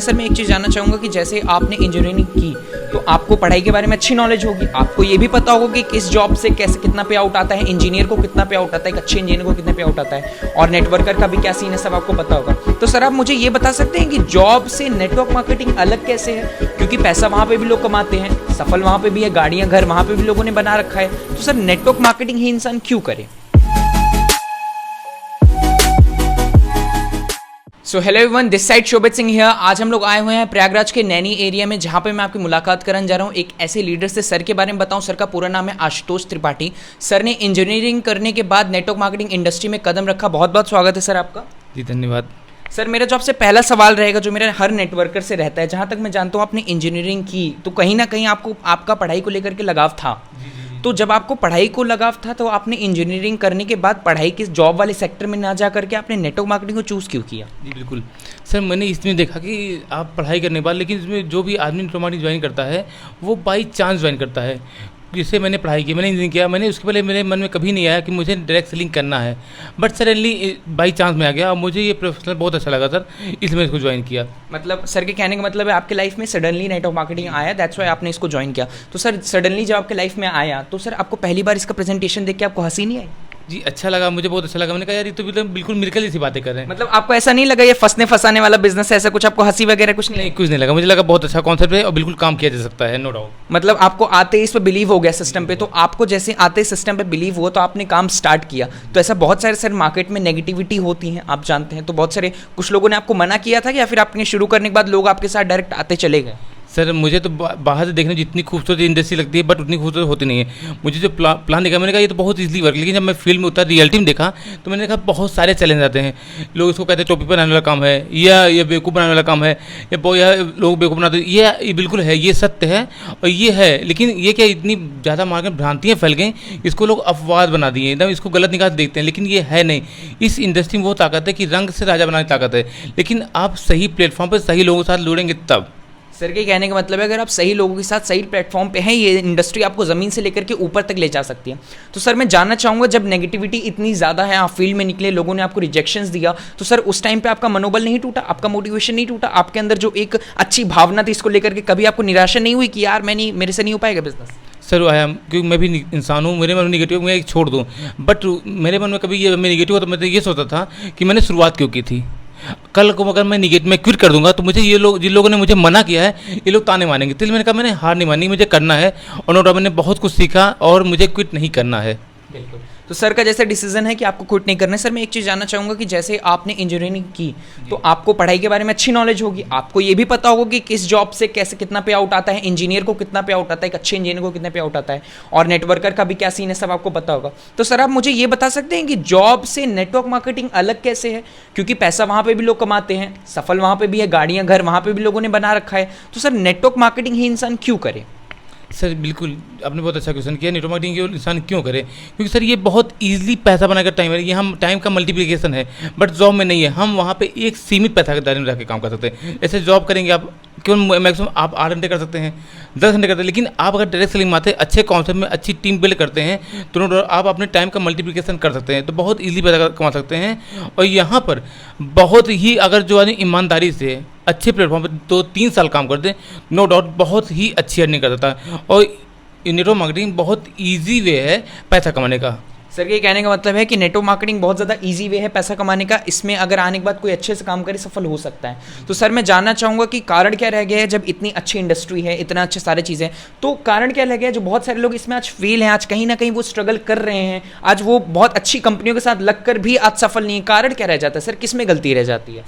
Sir मैं एक चीज़ जानना चाहूँगा कि जैसे आपने इंजीनियरिंग की तो आपको पढ़ाई के बारे में अच्छी नॉलेज होगी, आपको ये भी पता होगा कि किस जॉब से कैसे कितना पे आउट आता है, इंजीनियर को कितना पे आउट आता है, एक अच्छे इंजीनियर को कितना पे आउट आता है, और नेटवर्कर का भी क्या सीन है सब आपको पता होगा। तो सर आप मुझे ये बता सकते हैं कि जॉब से नेटवर्क मार्केटिंग अलग कैसे है, क्योंकि पैसा वहाँ पे भी लोग कमाते हैं, सफल वहाँ पे भी है, गाड़ियाँ घर वहाँ पे भी लोगों ने बना रखा है, तो सर नेटवर्क मार्केटिंग ही इंसान क्यों करे। So hello everyone, this side Shobhit Singh here. आज हम लोग आए हुए हैं प्रयागराज के नैनी एरिया में, जहाँ पे मैं आपकी मुलाकात करने जा रहा हूँ एक ऐसे लीडर से। सर के बारे में बताऊँ, सर का पूरा नाम है आशुतोष त्रिपाठी। सर ने इंजीनियरिंग करने के बाद नेटवर्क मार्केटिंग इंडस्ट्री में कदम रखा। बहुत बहुत स्वागत है सर आपका। जी धन्यवाद। सर मेरा जो आपसे पहला सवाल रहेगा, जो मेरा हर नेटवर्कर से रहता है, जहाँ तक मैं जानता हूँ आपने इंजीनियरिंग की तो कहीं ना कहीं आपको आपका पढ़ाई को लेकर के लगाव था। तो जब आपको पढ़ाई को लगाव था तो आपने इंजीनियरिंग करने के बाद पढ़ाई के जॉब वाले सेक्टर में ना जा करके आपने नेटवर्क मार्केटिंग को चूज़ क्यों किया। जी बिल्कुल सर, मैंने इसमें देखा कि आप पढ़ाई करने के बाद, लेकिन इसमें जो भी आदमी नेटवर्क मार्केटिंग ज्वाइन करता है वो बाई चांस ज्वाइन करता है। जिससे मैंने पढ़ाई की, मैंने इंजीनियरिंग किया, मैंने उसके पहले मेरे मन में कभी नहीं आया कि मुझे डायरेक्ट सेलिंग करना है, बट सडनली बाई चांस में आ गया और मुझे ये प्रोफेशनल बहुत अच्छा लगा सर, इसलिए मैंने इसको ज्वाइन किया। मतलब सर के कहने का मतलब है आपके लाइफ में सडनली नेटवर्क मार्केटिंग आया, दैट्स वाई आपने इसको ज्वाइन किया। तो सर सडनली जब आपके लाइफ में आया तो सर आपको पहली बार इसका प्रेजेंटेशन देख के आपको हंसी नहीं आई। जी अच्छा लगा, मुझे बहुत अच्छा लगा। मैंने कहा यार ये तो बिल्कुल मिरेकल जैसी बातें कर रहे हैं। मतलब आपको ऐसा नहीं लगा ये फंसने फंसाने वाला बिजनेस है, ऐसा कुछ आपको हंसी वगैरह कुछ नहीं? कुछ नहीं लगा, मुझे लगा बहुत अच्छा कॉन्सेप्ट है और बिल्कुल काम किया जा सकता है, नो डाउट। मतलब आपको आते ही इस पर बिलीव हो गया सिस्टम पे, तो आपको जैसे आते सिस्टम पे बिलीव हुआ तो आपने काम स्टार्ट किया। तो ऐसा बहुत सारे सर मार्केट में नेगेटिविटी होती है, आप जानते हैं, तो बहुत सारे कुछ लोगों ने आपको मना किया था या फिर आपने शुरू करने के बाद लोग आपके साथ डायरेक्ट आते चले गए? सर मुझे तो बाहर से देखने में जितनी खूबसूरत इंडस्ट्री लगती है बट उतनी खूबसूरत होती नहीं है। मुझे जो प्लान देखा, मैंने कहा ये तो बहुत इजीली वर्क, लेकिन जब मैं फील्ड में उतर रियलिटी में देखा तो मैंने देखा बहुत सारे चैलेंज आते हैं। लोग इसको कहते हैं टोपी बनाने वाला काम है, या ये बेवकूफ़ बनाने वाला काम है, या लोग बेवकूफ़ बनाते हैं। ये बिल्कुल है, ये सत्य है और ये है, लेकिन ये क्या इतनी ज़्यादा मार्केट भ्रांतियाँ फैल गई, इसको लोग अपवाद बना दिए, एकदम इसको गलत निगाह से देखते हैं, लेकिन ये है नहीं। इस इंडस्ट्री में वो ताकत है कि रंग से राजा बनाने की ताकत है, लेकिन आप सही प्लेटफॉर्म पर सही लोगों के साथ जुड़ेंगे तब। सर के कहने का मतलब है अगर आप सही लोगों के साथ सही प्लेटफॉर्म पे हैं, ये इंडस्ट्री आपको ज़मीन से लेकर के ऊपर तक ले जा सकती है। तो सर मैं जानना चाहूँगा, जब नेगेटिविटी इतनी ज़्यादा है, आप फील्ड में निकले, लोगों ने आपको रिजेक्शंस दिया, तो सर उस टाइम पे आपका मनोबल नहीं टूटा, आपका मोटिवेशन नहीं टूटा, आपके अंदर जो एक अच्छी भावना थी इसको लेकर के कभी आपको निराशा नहीं हुई कि यार मेरे से नहीं हो पाएगा बिजनेस? सर आया, क्योंकि मैं भी इंसान हूँ, मेरे मन में निगेटिव मैं छोड़ दूँ, बट मेरे मन में कभी ये मैं निगेटिव होता, मैं तो ये सोचता था कि मैंने शुरुआत क्यों की थी। कल को अगर मैं क्विट कर दूंगा तो मुझे ये लोग, जिन लोगों ने मुझे मना किया है, ये लोग ताने मानेंगे। तो मैंने कहा मैंने हार नहीं मानी, मुझे करना है, और नो डाउट मैंने बहुत कुछ सीखा और मुझे क्विट नहीं करना है। बिल्कुल। तो सर का जैसे डिसीजन है कि आपको क्विट नहीं करना है। सर मैं एक चीज़ जानना चाहूँगा कि जैसे आपने इंजीनियरिंग की तो आपको पढ़ाई के बारे में अच्छी नॉलेज होगी, आपको ये भी पता होगा कि किस जॉब से कैसे कितना पे आउट आता है, इंजीनियर को कितना पे आउट आता है, एक अच्छे इंजीनियर को कितना पे आउट आता है, और नेटवर्कर का भी क्या सीन है सब आपको पता होगा। तो सर आप मुझे ये बता सकते हैं कि जॉब से नेटवर्क मार्केटिंग अलग कैसे है, क्योंकि पैसा वहाँ पर भी लोग कमाते हैं, सफल वहाँ पर भी है, गाड़ियाँ घर वहाँ पर भी लोगों ने बना रखा है, तो सर नेटवर्क मार्केटिंग ही इंसान क्यों करे? सर बिल्कुल आपने बहुत अच्छा क्वेश्चन किया, नेटवर्क मार्केटिंग के इंसान क्यों करे, क्योंकि सर ये बहुत इजीली पैसा बनाकर टाइम है, ये हम टाइम का मल्टीप्लिकेशन है, बट जॉब में नहीं है। हम वहाँ पे एक सीमित पैसा के दायरे में रह के काम कर सकते हैं। ऐसे जॉब करेंगे आप केवल मैक्सिमम आप 8 घंटे कर सकते हैं, 10 घंटे करते हैं, लेकिन आप अगर डायरेक्ट सेलिंग में आते हैं, अच्छे कॉन्सेप्ट में अच्छी टीम बिल्ड करते हैं, तो आप अपने टाइम का मल्टीप्लिकेशन कर सकते हैं, तो बहुत ईजिली पैसा कमा सकते हैं। और यहाँ पर बहुत ही, अगर जो आदमी ईमानदारी से अच्छे प्लेटफॉर्म पर 2-3 साल काम करते हैं, नो डाउट बहुत ही अच्छी अर्निंग कर सकता है। और नेटवर्क मार्केटिंग बहुत ईजी वे है पैसा कमाने का। सर ये कहने का मतलब है कि नेटवर्क मार्केटिंग बहुत ज़्यादा इजी वे है पैसा कमाने का, इसमें अगर आने के बाद कोई अच्छे से काम करे सफल हो सकता है। तो सर मैं जानना चाहूँगा कि कारण क्या रह गया है, जब इतनी अच्छी इंडस्ट्री है, इतना अच्छे सारे चीज़ें, तो कारण क्या रह गया है जो बहुत सारे लोग इसमें आज फेल हैं, आज कहीं ना कहीं वो स्ट्रगल कर रहे हैं, आज वो बहुत अच्छी कंपनियों के साथ लगकर भी आज सफल नहीं है, कारण क्या रह जाता है सर, किस में गलती रह जाती है?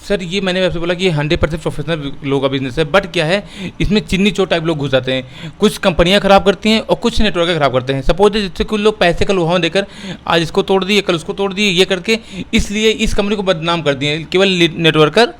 सर ये मैंने आपसे बोला कि ये 100% प्रोफेशनल लोगों का बिजनेस है, बट क्या है इसमें चिन्नी चोर टाइप लोग घुस जाते हैं। कुछ कंपनियां खराब करती हैं और कुछ नेटवर्क खराब करते हैं। सपोज जिससे कुछ लोग पैसे का लुभावन देकर आज इसको तोड़ दिए, कल उसको तोड़ दिए, ये करके इसलिए इस कंपनी को बदनाम कर दिए। केवल नेटवर्कर,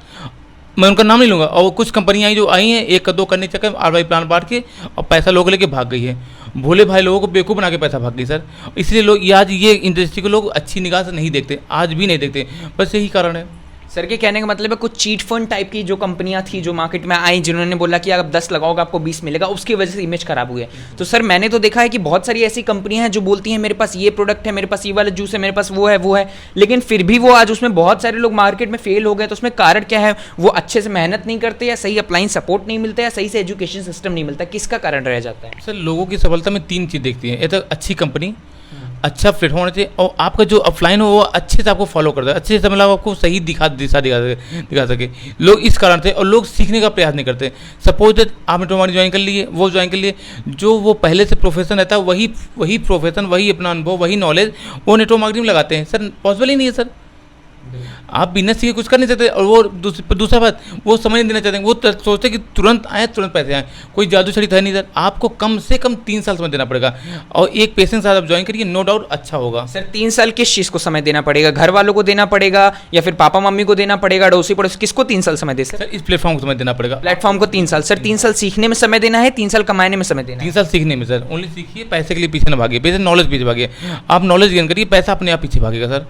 मैं उनका नाम नहीं लूँगा, और कुछ कंपनियाँ आई जो आई हैं 1 का 2 करने चक्कर RY प्लान बांट के और पैसा लोग लेके भाग गई है। भोले भाई लोगों को बेवकूफ़ बना के पैसा भाग गई सर। इसलिए लोग आज ये इंडस्ट्री को लोग अच्छी निगाह से नहीं देखते, आज भी नहीं देखते, बस यही कारण है। सर के कहने का मतलब है कुछ चीट फंड टाइप की जो कंपनियां थी जो मार्केट में आई, जिन्होंने बोला कि आप 10 लगाओगे आपको 20 मिलेगा, उसकी वजह से इमेज खराब हुई है। तो सर मैंने तो देखा है कि बहुत सारी ऐसी कंपनियां हैं जो बोलती हैं मेरे पास ये प्रोडक्ट है, मेरे पास ये वाला जूस है, मेरे पास वो है, लेकिन फिर भी वो आज उसमें बहुत सारे लोग मार्केट में फेल हो गए। तो उसमें कारण क्या है? वो अच्छे से मेहनत नहीं करते, या सही अप्लाइन सपोर्ट नहीं मिलता, या सही से एजुकेशन सिस्टम नहीं मिलता। किसका कारण रह जाता है? सर लोगों की सफलता में 3 चीज़ देखती हैं। ये तो अच्छी कंपनी, अच्छा प्लेटफॉर्म होना चाहिए, और आपका जो ऑफलाइन हो वो अच्छे से आपको फॉलो करता है, अच्छे से मतलब आपको सही दिखा सके लोग। इस कारण से, और लोग सीखने का प्रयास नहीं करते। सपोज दैट आपने नेटवर्क ज्वाइन कर लिए, वो ज्वाइन कर लिए, जो वो पहले से प्रोफेशन रहता है वही प्रोफेशन, वही अपना अनुभव, वही नॉलेज वो नेटवर्क मार्केटिंग में लगाते हैं। सर पॉसिबल ही नहीं है सर, आप बिजनेस सीखे कुछ कर नहीं सकते। और वो दूसरा बात, वो समझ नहीं देना चाहते हैं, वो सोचते हैं कि तुरंत आए तुरंत पैसे आए। कोई जादू छड़ी है नहीं सर, आपको कम से कम 3 साल समय देना पड़ेगा, और एक पेशेंस साथ आप ज्वाइन करिए, नो डाउट अच्छा होगा। सर 3 साल किस चीज़ को समय देना पड़ेगा? घर वालों को देना पड़ेगा, या फिर पापा मम्मी को देना पड़ेगा, अड़ोसी पड़ोसी, किसको 3 साल समय दे? सर इस प्लेटफॉर्म को समय देना पड़ेगा। प्लेटफॉर्म को 3 साल। सर 3 साल सीखने में समय देना है, 3 साल कमाने में समय देना है? 3 साल सीखने में सर, ओनली सीखिए, पैसे के लिए पीछे न भागिए, पैसे नॉलेज पीछे भागिए। आप नॉलेज गेन करिए, पैसा अपने आप पीछे भागेगा सर।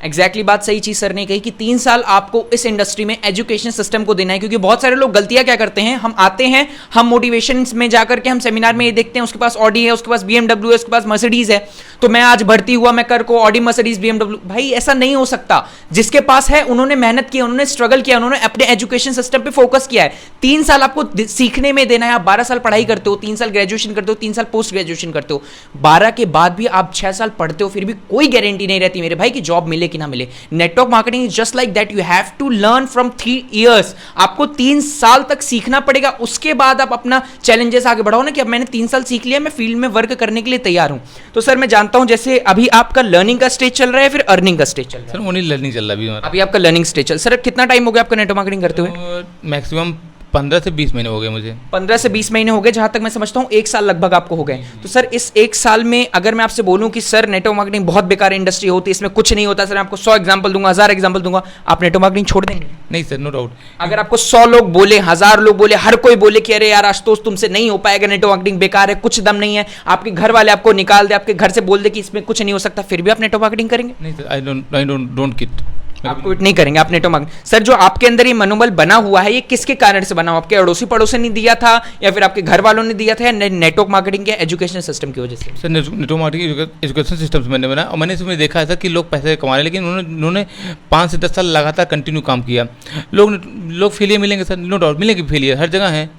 एग्जैक्टली बात सही चीज सर ने कही कि 3 साल आपको इस इंडस्ट्री में एजुकेशन सिस्टम को देना है। क्योंकि बहुत सारे लोग गलतियां क्या करते हैं, हम आते हैं, हम मोटिवेशन में जाकर के हम सेमिनार में ये देखते हैं उसके पास ऑडी है, उसके पास BMW है, उसके पास मर्सिडीज है, तो मैं आज भर्ती हुआ, मैं कर को ऑडी मर्सिडीज BMW। भाई ऐसा नहीं हो सकता। जिसके पास है उन्होंने मेहनत की, उन्होंने स्ट्रगल किया, उन्होंने अपने एजुकेशन सिस्टम पे फोकस किया है। 3 साल आपको सीखने में देना है। आप 12 साल पढ़ाई करते हो, 3 साल ग्रेजुएशन करते हो, 3 साल पोस्ट ग्रेजुएशन करते हो, 12 के बाद भी आप 6 साल पढ़ते हो, फिर भी कोई गारंटी नहीं रहती मेरे भाई कि जॉब मिले कि ना मिले। Network marketing is just like that, you have to learn from 3 years. आपको 3 साल तक सीखना पड़ेगा, उसके बाद आप अपना चैलेंजेस आगे बढ़ाओ ना कि अब मैंने 3 साल सीख लिया, मैं फील्ड में वर्क करने के लिए तैयार हूं। तो सर मैं जानता हूं जैसे अभी आपका लर्निंग का स्टेज चल रहा है, फिर अर्निंग का स्टेज चल रहा है? सर ओनली लर्निंग चल रहा है अभी आपका लर्निंग स्टेज चल। सर कितना टाइम हो गया आपका नेटवर्क मार्केटिंग करते हुए? मैक्सिमम 15 से 20 महीने हो गए मुझे। 15 से 20 महीने हो गए, जहां तक मैं समझता हूं 1 साल लगभग आपको हो गए। तो सर इस 1 साल में अगर मैं आपसे बोलूं कि सर नेटवर्क मार्केटिंग बहुत बेकार इंडस्ट्री होती है, इसमें कुछ नहीं होता, सर मैं आपको 100 एग्जांपल दूंगा, 1000 एग्जांपल दूंगा, आप नेटवर्क मार्केटिंग छोड़ देंगे? नहीं सर, नो डाउट। अगर आपको 100 लोग बोले, 1000 लोग बोले, हर कोई बोले कि अरे यार आशुतोष तुमसे नहीं हो पाएगा, नेटवर्क मार्केटिंग बेकार है, कुछ दम नहीं है, आपके घर वाले आपको निकाल दे, आपके घर से बोल दे कि इसमें कुछ नहीं हो सकता, फिर भी आप नेटवर्क मार्केटिंग करेंगे? नहीं सर, आई डोंट किट। आप क्विट नहीं करेंगे, आप नेटवर्क मार्केटिंग। सर जो आपके अंदर ये मनोबल बना हुआ है, ये किसके कारण से बना हुआ? आपके अड़ोसी पड़ोसी ने दिया था, या फिर आपके घर वालों ने दिया था, या नेटवर्क मार्केटिंग के एजुकेशन सिस्टम की वजह से? Sir network marketing education system से मैंने बनाया, और मैंने इसमें देखा है सर कि लोग पैसे कमा रहे हैं, लेकिन उन्होंने 5 से 10 साल लगातार कंटिन्यू काम किया। लोग फेलियर मिलेंगे सर, नो डाउट मिलेंगे, फेलियर हर जगह है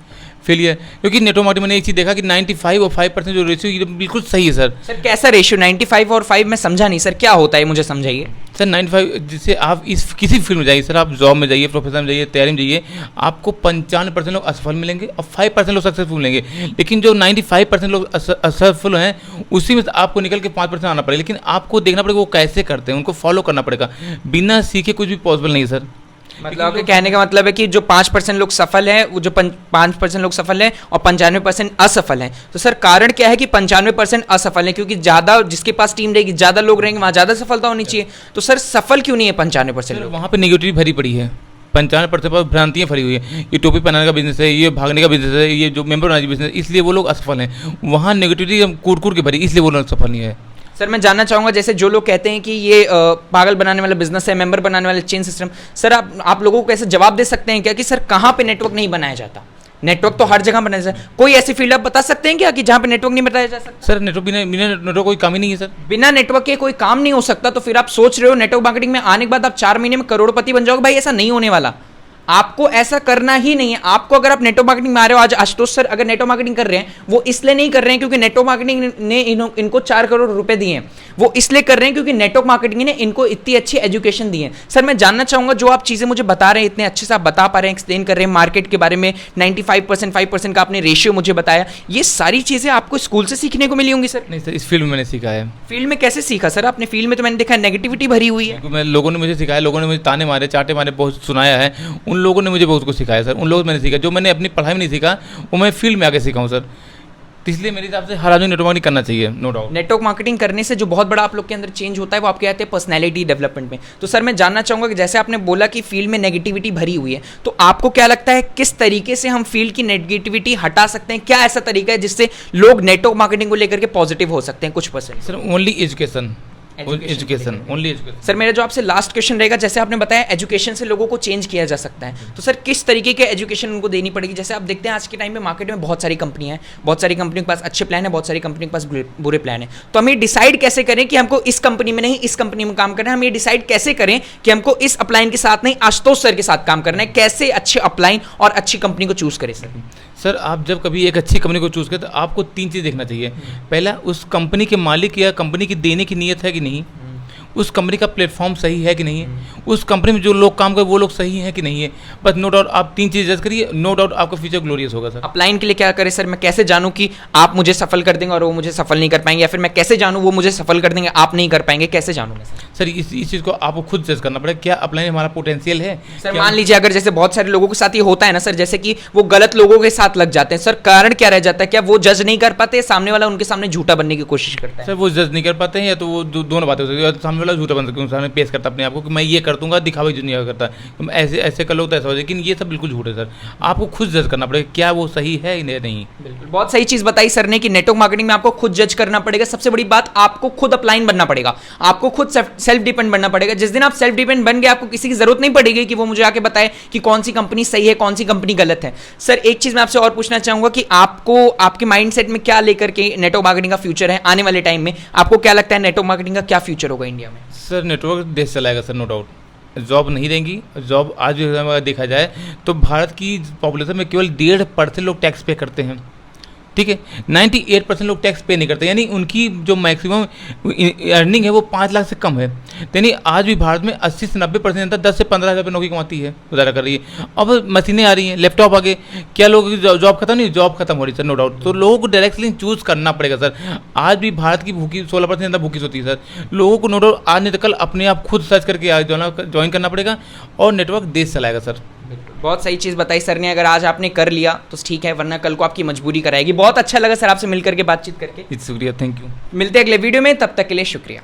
फेलियर। क्योंकि नेटवर्क मार्केटिंग मैंने एक चीज़ देखा कि 95 और 5% जो रेशियो ये बिल्कुल सही है सर। सर कैसा रेशियो 95 और 5? मैं समझा नहीं सर, क्या होता है मुझे समझाइए। सर 95 जिससे आप इस किसी फील्ड में जाइए सर, आप जॉब में जाइए, प्रोफेशन में जाइए, तैयारी में जाइए, आपको 95% लोग असफल मिलेंगे और 5% लोग सक्सेसफुल मिलेंगे। लेकिन जो 95% लोग असफल हैं, उसी में आपको निकल के 5% आना पड़ेगा। लेकिन आपको देखना पड़ेगा वो कैसे करते हैं, उनको फॉलो करना पड़ेगा। बिना सीखे कुछ भी पॉसिबल नहीं है सर। मतलब आपके कहने का मतलब है कि जो 5% लोग सफल हैं, वो जो 5% लोग सफल हैं और 95% असफल हैं। तो सर कारण क्या है कि 95% असफल हैं? क्योंकि ज़्यादा जिसके पास टीम रहेगी, ज़्यादा लोग रहेंगे, वहाँ ज़्यादा सफलता होनी चाहिए। तो सर सफल क्यों नहीं है 95% लोग? वहाँ पे नेगेटिव भरी पड़ी है, 95% पर भ्रांतियाँ फैली हुई है। ये टोपी पहनाने का बिजनेस है, ये भागने का बिजनेस है, ये जो मेंबर बनाने का बिजनेस है, इसलिए वो लोग असफल हैं। वहाँ नेगेटिविटी कूट के भरी, इसलिए वो लोग सफल नहीं है। सर मैं जानना चाहूँगा जैसे जो लोग कहते हैं कि ये पागल बनाने वाला बिजनेस है, मेंबर बनाने वाला चेन सिस्टम, सर आप लोगों को कैसे जवाब दे सकते हैं क्या कि सर कहाँ पे नेटवर्क नहीं बनाया जाता? नेटवर्क तो हर जगह बनाया जाता है। कोई ऐसी फील्ड आप बता सकते हैं क्या कि जहाँ पे नेटवर्क नहीं बनाया जा सकता? सर नेटवर्क बिना नेटवर्क कोई काम ही नहीं है सर। बिना नेटवर्क के कोई काम नहीं हो सकता। तो फिर आप सोच रहे हो नेटवर्क मार्केटिंग में आने के बाद आप 4 महीने में करोड़पति बन जाओगे? भाई ऐसा नहीं होने वाला। आपको ऐसा करना ही नहीं है। आपको अगर आप नेटवर्क मार्केटिंग में आ रहे हो, आज आशुतोष सर अगर नेटवर्क मार्केटिंग कर रहे हैं, वो इसलिए नहीं कर रहे हैं क्योंकि नेटवर्क मार्केटिंग ने इनको 4 करोड़ रुपए दिए हैं। वो इसलिए कर रहे हैं क्योंकि नेटवर्क मार्केटिंग ने इनको इतनी अच्छी एजुकेशन दी है। सर मैं जानना चाहूंगा जो आप चीजें मुझे बता रहे हैं, इतने अच्छे से आप बता पा रहे हैं, एक्सप्लेन कर रहे हैं मार्केट के बारे में, 95% 5% का आपने रेशियो मुझे बताया, ये सारी चीजें आपको स्कूल से सीखने को मिली होंगी सर? नहीं सर, इस फील्ड में मैंने सीखा है। फील्ड में कैसे सीखा सर आपने? फील्ड में तो मैंने देखा नेगेटिविटी भरी हुई है। लोगों ने मुझे सिखाया, लोगों ने मुझे ताने मारे, चाटे मारे, बहुत सुनाया है। उन लोगों ने मुझे बहुत कुछ सिखाया सर। उन लोगों से मैंने सीखा जो मैंने अपनी पढ़ाई में नहीं सीखा, वो मैं फील्ड में आके सीखा हूँ सर। तो इसलिए मेरे हिसाब से हर आदमी नेटवर्क मार्केटिंग करना चाहिए, नो डाउट। नेटवर्क मार्केटिंग करने से जो बहुत बड़ा आप लोग के अंदर चेंज होता है वो आपके आते हैं पर्सनैलिटी डेवलपमेंट में। तो सर मैं जानना चाहूँगा कि जैसे आपने बोला कि फील्ड में नेगेटिविटी भरी हुई है, तो आपको क्या लगता है किस तरीके से हम फील्ड की नेगेटिविटी हटा सकते हैं? क्या ऐसा तरीका है जिससे लोग नेटवर्क मार्केटिंग को लेकर के पॉजिटिव हो सकते हैं कुछ %? Sir only education, education, only education. Sir मेरा जो आपसे लास्ट क्वेश्चन रहेगा, जैसे आपने बताया एजुकेशन से लोगों को चेंज किया जा सकता है, तो सर किस तरीके के एजुकेशन उनको देनी पड़ेगी? जैसे आप देखते हैं आज के टाइम में मार्केट में बहुत सारी कंपनियां हैं, बहुत सारी कंपनियों के पास अच्छे प्लान है, बहुत सारी कंपनियों के पास बुरे प्लान है, तो हमें डिसाइड कैसे करें कि हमको इस कंपनी में नहीं इस कंपनी में काम करना है? हम ये डिसाइड कैसे करें कि हमको इस अपलाइन के साथ नहीं आशुतोष सर के साथ काम करना है? कैसे अच्छे अपलाइन और अच्छी कंपनी को चूज करें सर? सर आप जब कभी एक अच्छी कंपनी को चूज़ करें तो आपको 3 चीज़ देखना चाहिए। पहला, उस कंपनी के मालिक या कंपनी की देने की नीयत है कि नहीं, उस कंपनी का प्लेटफॉर्म सही है कि नहीं है, उस कंपनी में जो लोग काम कर वो लोग सही हैं कि नहीं है। बस नो डाउट आप 3 चीज़ जज करिए, नो डाउट आपका फ्यूचर ग्लोरियस होगा सर। अपलाइन के लिए क्या करें सर? मैं कैसे जानूं कि आप मुझे सफल कर देंगे और वो मुझे सफल नहीं कर पाएंगे, या फिर मैं कैसे जानूं वो मुझे सफल कर देंगे आप नहीं कर पाएंगे? कैसे जानूं मैं सर इस चीज़ को आपको खुद जज करना पड़ेगा, क्या अपलाइन हमारा पोटेंशियल है? सर मान लीजिए अगर जैसे बहुत सारे लोगों के साथ ये होता है ना सर, जैसे कि वो गलत लोगों के साथ लग जाते हैं, सर कारण क्या रह जाता है? क्या वो जज नहीं कर पाते, सामने वाला उनके सामने झूठा बनने की कोशिश करता है? सर वो जज नहीं कर पाते हैं, या तो वो दोनों बातें हो सकती है, सामने वाला झूठा बन सकता है, पेश करता अपने आप को कि मैं ये कर दूंगा, दिखावा जो नहीं करता, तुम ऐसे ऐसे कर लो तो ऐसा हो जाए, लेकिन ये सब बिल्कुल झूठ है सर। आपको खुद जज करना पड़ेगा क्या वो सही है या नहीं। बिल्कुल, बहुत सही चीज बताई सर ने कि नेटवर्क मार्केटिंग में आपको खुद जज करना पड़ेगा। सबसे बड़ी बात, आपको खुद अपलाइन बनना पड़ेगा, आपको खुद सेल्फ डिपेंड बनना पड़ेगा। जिस दिन आप सेल्फ डिपेंड बन गए, आपको किसी की जरूरत नहीं पड़ेगी कि वो मुझे आके बताए कि कौन सी कंपनी सही है, कौन सी कंपनी गलत है। सर एक चीज मैं आपसे और पूछना चाहूंगा कि आपको आपके माइंडसेट में क्या लेकर के नेटवर्क मार्केटिंग का फ्यूचर है आने वाले टाइम में? आपको क्या लगता है नेटवर्क मार्केटिंग का क्या फ्यूचर होगा इंडिया में? सर नेटवर्क देश चलाएगा सर, नो डाउट। जॉब नहीं रहेंगी। जॉब आज भी अगर देखा जाए तो भारत की पॉपुलेशन में केवल 1.5% लोग टैक्स पे करते हैं, ठीक है। 98% लोग टैक्स पे नहीं करते, यानी उनकी जो मैक्सिमम अर्निंग है वो 5 लाख से कम है। यानी आज भी भारत में 80 से 90% जनता 10 से 15 हज़ार पे नौकरी कमाती है, गुजारा कर रही है। अब मशीनें आ रही हैं, लैपटॉप आ गए, क्या लोगों की जॉब खत्म नहीं? जॉब खत्म हो रही है सर, नो डाउट। तो लोगों को डायरेक्टली चूज़ करना पड़ेगा सर। आज भी भारत की भूखी 16% जनता भूखी सोती है सर। लोगों को नो डाउट आज नहीं तो कल अपने आप खुद सर्च करके ज्वाइन करना पड़ेगा और नेटवर्क देश चलाएगा सर। बहुत सही चीज़ बताई सर ने। अगर आज आपने कर लिया तो ठीक है, वरना कल को आपकी मजबूरी कराएगी। बहुत अच्छा लगा सर आपसे मिलकर के बातचीत करके। शुक्रिया, थैंक यू। मिलते हैं अगले वीडियो में, तब तक के लिए शुक्रिया।